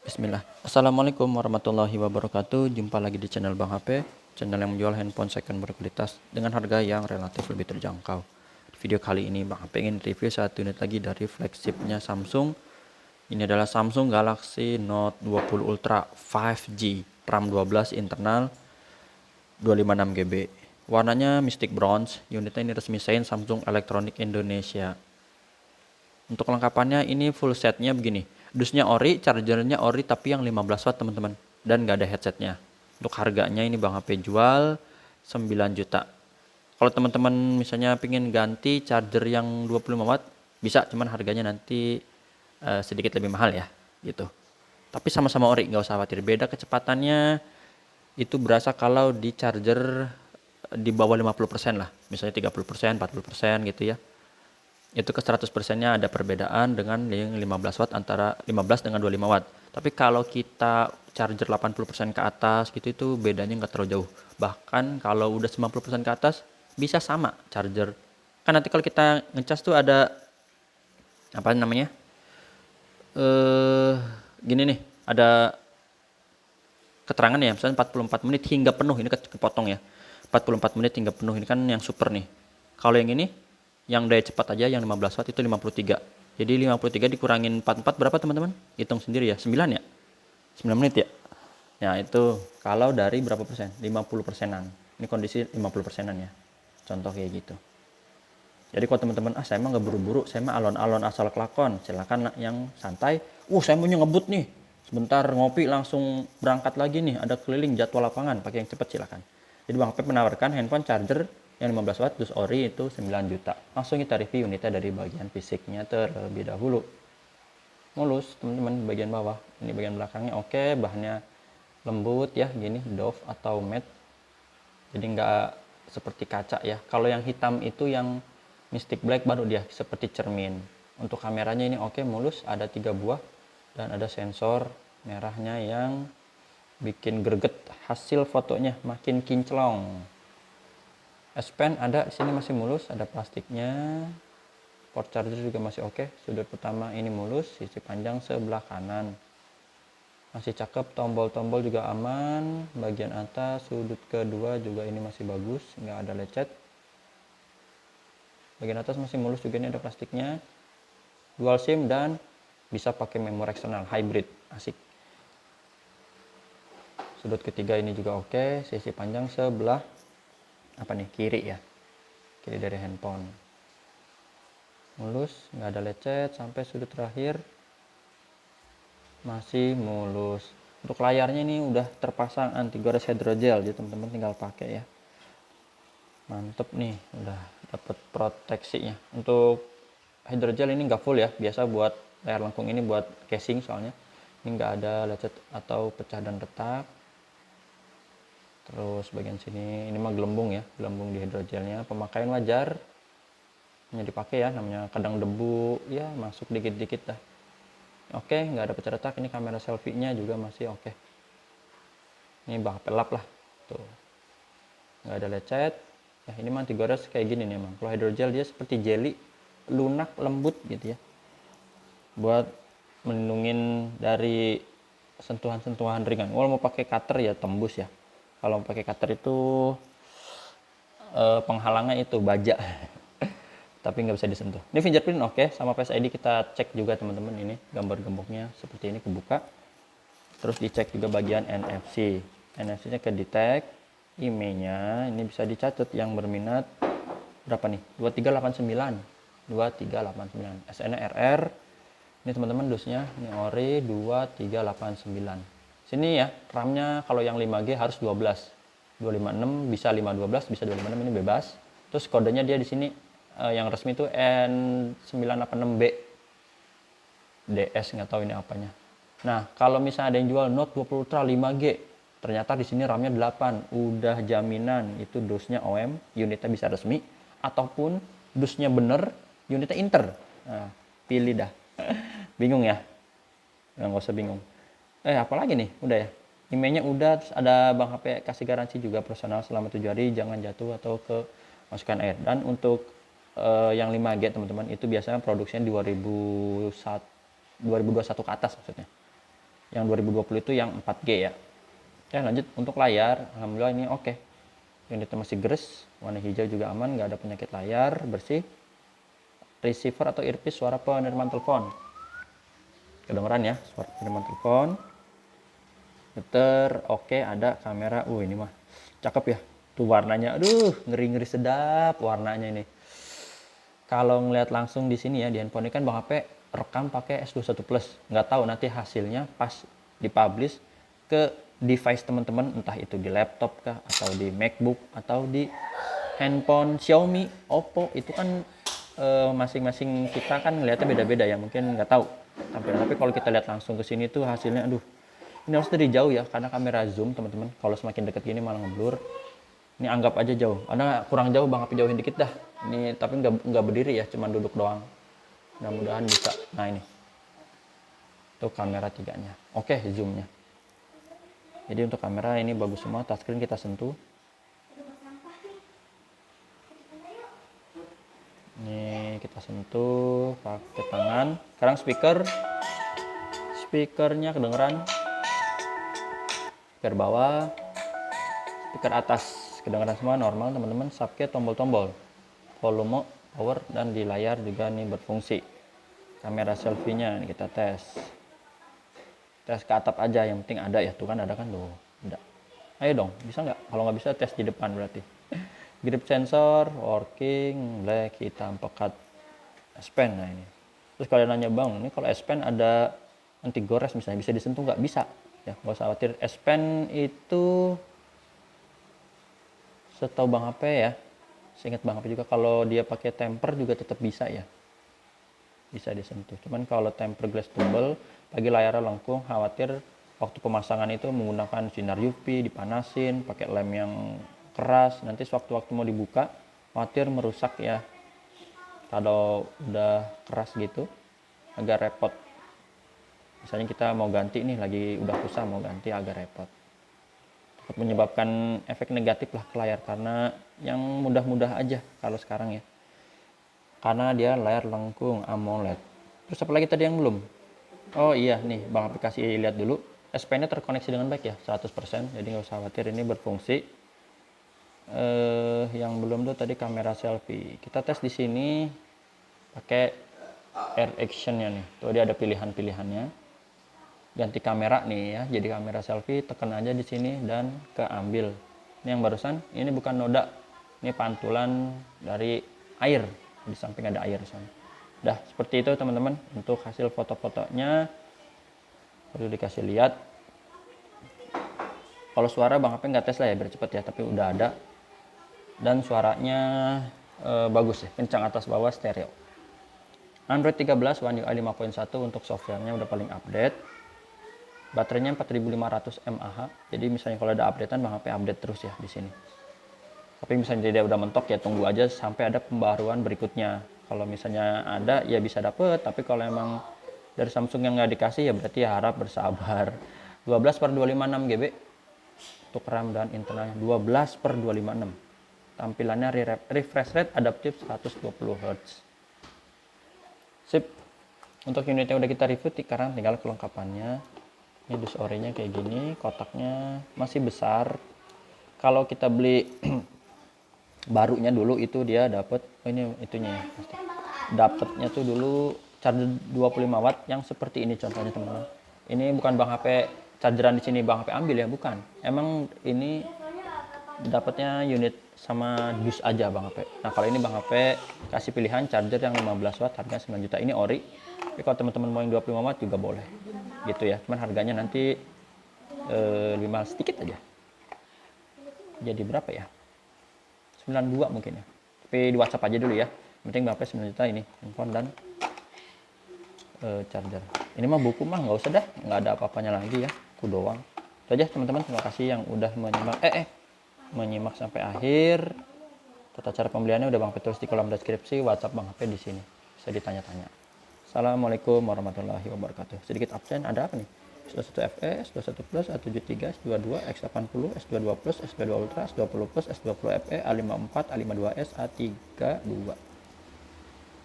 Bismillah. Assalamualaikum warahmatullahi wabarakatuh. Jumpa lagi di channel Bang HP, channel yang menjual handphone second berkualitas dengan harga yang relatif lebih terjangkau. Di video kali ini Bang HP ingin review satu unit lagi dari flagshipnya Samsung. Ini adalah Samsung Galaxy Note 20 Ultra 5G, RAM 12, internal 256 GB. Warnanya Mystic Bronze. Unitnya ini resmi sign Samsung Electronic Indonesia. Untuk kelengkapannya ini full setnya begini. Dusnya ori, chargernya ori tapi yang 15 watt teman-teman. Dan nggak ada headsetnya. Untuk harganya ini Bang HP jual 9 juta. Kalau teman-teman misalnya pengen ganti charger yang 25 watt, bisa, cuman harganya nanti sedikit lebih mahal ya, gitu. Tapi sama-sama ori, nggak usah khawatir. Beda kecepatannya itu berasa kalau di charger di bawah 50% lah. Misalnya 30%, 40% gitu ya. Itu ke 100%-nya ada perbedaan dengan yang 15 watt antara 15 dengan 25 watt. Tapi kalau kita charger 80% ke atas gitu itu bedanya nggak terlalu jauh. Bahkan kalau udah 90% ke atas bisa sama charger. Kan nanti kalau kita ngecas tuh ada apa namanya? Gini nih, ada keterangan ya, misalnya 44 menit hingga penuh, ini kepotong ya. 44 menit hingga penuh, ini kan yang super nih. Kalau yang ini, yang daya cepat aja yang 15 watt itu 53. Jadi 53 dikurangin 44 berapa teman-teman? Hitung sendiri ya, 9 ya? 9 menit ya? Ya itu kalau dari berapa persen? 50 persenan. Ini kondisi 50 persenan ya. Contoh kayak gitu. Jadi kalau teman-teman, saya mah nggak buru-buru, saya mah alon-alon asal kelakon, silakan yang santai. Saya mau ngebut nih, sebentar ngopi langsung berangkat lagi nih, ada keliling jadwal lapangan, pakai yang cepat silakan. Jadi Bang Pep menawarkan handphone charger yang 15 watt dus ori itu 9 juta. Langsung kita review unitnya dari bagian fisiknya terlebih dahulu. Mulus teman-teman, bagian bawah, ini bagian belakangnya oke, bahannya lembut ya, gini doff atau matte. Jadi nggak seperti kaca ya. Kalau yang hitam itu yang Mystic Black baru dia seperti cermin. Untuk kameranya ini oke, mulus, ada 3 buah dan ada sensor merahnya yang bikin greget hasil fotonya makin kinclong. S Pen ada di sini masih mulus, ada plastiknya. Port charger juga masih oke. Sudut pertama ini mulus, sisi panjang sebelah kanan masih cakep, tombol-tombol juga aman, bagian atas sudut kedua juga ini masih bagus, nggak ada lecet. Bagian atas masih mulus juga, ini ada plastiknya, dual SIM dan bisa pakai memori eksternal hybrid, asik. Sudut ketiga ini juga oke, sisi panjang sebelah apa nih, kiri ya, kiri dari handphone, mulus, nggak ada lecet. Sampai sudut terakhir masih mulus. Untuk layarnya ini udah terpasang anti gores hydrogel, jadi teman-teman tinggal pakai ya. Mantep nih, udah dapet proteksinya. Untuk hydrogel ini nggak full ya, biasa buat layar lengkung ini buat casing soalnya. Ini nggak ada lecet atau pecah dan retak. Terus bagian sini ini mah gelembung ya, gelembung di hydrogelnya. Pemakaian wajar, hanya dipakai ya, namanya kadang debu ya masuk dikit-dikit dah. Oke, nggak ada pecah retak. Ini kamera selfie-nya juga masih oke. Ini bah pelap lah, tuh nggak ada lecet. Ya ini mah anti gores kayak gini nih emang. Kalau hydrogel dia seperti jelly, lunak, lembut gitu ya. Buat melindungin dari sentuhan-sentuhan ringan. Kalau mau pakai cutter ya tembus ya. Kalau mau pakai cutter itu penghalangnya itu baja. Tapi nggak bisa disentuh. Ini fingerprint oke, sama Face ID kita cek juga teman-teman, ini gambar gemboknya seperti ini kebuka. Terus dicek juga bagian NFC. NFC-nya ke detect, IMEI-nya ini bisa dicatat yang berminat berapa nih? 2389. 2389. SN-nya RR. Ini teman-teman dusnya, ini ori 2389. Sini ya, RAM-nya kalau yang 5G harus 12. 256 bisa 512, bisa 256, ini bebas. Terus kodenya dia di sini yang resmi itu N986B. DS nggak tahu ini apanya. Nah, kalau misalnya ada yang jual Note 20 Ultra 5G, ternyata di sini RAM-nya 8, udah jaminan itu dusnya OM, unitnya bisa resmi, ataupun dusnya bener, unitnya Inter. Nah, pilih dah. Bingung ya? Nggak usah bingung. Apalagi nih? Udah ya? Emailnya udah, terus ada Bang HP kasih garansi juga personal selama 7 hari, jangan jatuh atau ke masukan air. Dan untuk yang 5G teman-teman, itu biasanya produksinya 2021 ke atas maksudnya. Yang 2020 itu yang 4G ya. Oke, lanjut untuk layar, alhamdulillah ini oke. Unitnya masih gres, warna hijau juga aman, nggak ada penyakit layar, bersih. Receiver atau earpiece suara penerimaan telepon. Kedengeran ya suara penerimaan telepon. Meter oke, ada kamera. Ini mah cakep ya. Tuh warnanya, aduh ngeri-ngeri sedap warnanya ini. Kalau ngeliat langsung di sini ya di handphone ini kan Bang HP rekam pakai S21 Plus. Nggak tahu nanti hasilnya pas dipublish ke device teman-teman, entah itu di laptop kah, atau di MacBook, atau di handphone Xiaomi, Oppo, itu kan masing-masing kita kan ngeliatnya beda-beda ya, mungkin nggak tahu tampilan. Tapi kalau kita lihat langsung ke sini tuh hasilnya, aduh, ini harus dari jauh ya, karena kamera zoom teman-teman. Kalau semakin deket gini malah ngeblur. Ini anggap aja jauh, karena kurang jauh Bang HP jauhin dikit dah. Ini tapi nggak berdiri ya, cuman duduk doang. Mudah-mudahan bisa. Nah ini, tuh kamera tiganya. Oke, zoomnya. Jadi untuk kamera ini bagus semua, touchscreen kita sentuh. Ini kita sentuh pakai tangan. Sekarang speakernya kedengeran. Speaker bawah, speaker atas kedengeran semua normal teman-teman. Subkey tombol-tombol, volume, power, dan di layar juga nih berfungsi. Kamera selfie-nya ini kita tes ke atap aja, yang penting ada ya. Tuh kan ada kan, tuh ada. Ayo dong, bisa nggak? Kalau nggak bisa tes di depan berarti. Grip sensor working, black, hitam, pekat, S Pen. Nah ini, terus kalian nanya Bang, ini kalau S Pen ada anti gores misalnya, bisa disentuh nggak? Bisa ya, nggak usah khawatir. S Pen itu setahu Bang HP ya, seingat Bang HP juga, kalau dia pakai temper juga tetap bisa ya, bisa disentuh. Cuman kalau temper glass tebal, bagi layarnya lengkung, khawatir waktu pemasangan itu menggunakan sinar UV, dipanasin, pakai lem yang keras, nanti sewaktu-waktu mau dibuka khawatir merusak ya. Kalau udah keras gitu agak repot. Misalnya kita mau ganti nih, lagi udah kusam mau ganti, agak repot. Takut menyebabkan efek negatif lah ke layar, karena yang mudah-mudah aja kalau sekarang ya. Karena dia layar lengkung AMOLED. Terus apa lagi tadi yang belum? Oh iya nih, Bang aplikasi lihat dulu. S Pen-nya terkoneksi dengan baik ya, 100%. Jadi nggak usah khawatir, ini berfungsi. Yang belum tuh tadi kamera selfie. Kita tes di sini pakai air action-nya nih. Tuh dia ada pilihan-pilihannya. Ganti kamera nih ya, jadi kamera selfie, tekan aja di sini dan keambil. Ini yang barusan, ini bukan noda. Ini pantulan dari air. Di samping ada air di sana. Dah seperti itu teman-teman untuk hasil foto-fotonya. Perlu dikasih lihat. Kalau suara Bang HP nggak tes lah ya biar cepet ya, tapi udah ada. Dan suaranya bagus ya, kencang atas bawah, stereo. Android 13 One UI 5.1 untuk softwarenya udah paling update. Baterainya 4500 mAh. Jadi misalnya kalau ada updatean Bang HP update terus ya di sini. Tapi misalnya dia udah mentok ya tunggu aja sampai ada pembaruan berikutnya. Kalau misalnya ada ya bisa dapet, tapi kalau emang dari Samsung yang nggak dikasih ya berarti ya harap bersabar. 12/256 GB untuk RAM dan internalnya, 12/256. Tampilannya refresh rate adaptif 120 Hz. Sip. Untuk unitnya udah kita review, sekarang tinggal kelengkapannya. Ini dus orenya kayak gini, kotaknya masih besar. Kalau kita beli barunya dulu itu dia dapat, ini itunya ya, dapatnya tuh dulu charger 25 watt yang seperti ini contohnya teman-teman. Ini bukan Bang HP chargeran di sini Bang HP ambil ya, bukan. Emang ini dapatnya unit sama dus aja Bang HP. Nah kalau ini Bang HP kasih pilihan charger yang 15 watt harganya 9 juta. Ini ori. Tapi kalau teman-teman mau yang 25 watt juga boleh. Gitu ya. Cuman harganya nanti lebih mahal sedikit aja. Jadi berapa ya? 92 mungkin ya. Tapi di WhatsApp aja dulu ya. Yang penting Bang HP 9 juta ini. Handphone dan charger. Ini mah buku mah nggak usah dah. Nggak ada apa-apanya lagi ya. Aku doang. Itu aja teman-teman. Terima kasih yang udah menyimak sampai akhir. Tata cara pembeliannya udah Bang Pe tulis di kolom deskripsi. WhatsApp Bang HP di sini, bisa ditanya-tanya. Assalamualaikum warahmatullahi wabarakatuh. Sedikit absen, ada apa nih? S21 FE, S21 Plus, A73, S22, X80, S22 Plus, S22 Ultra, S20 Plus, S20 FE, A54, A52S, A32.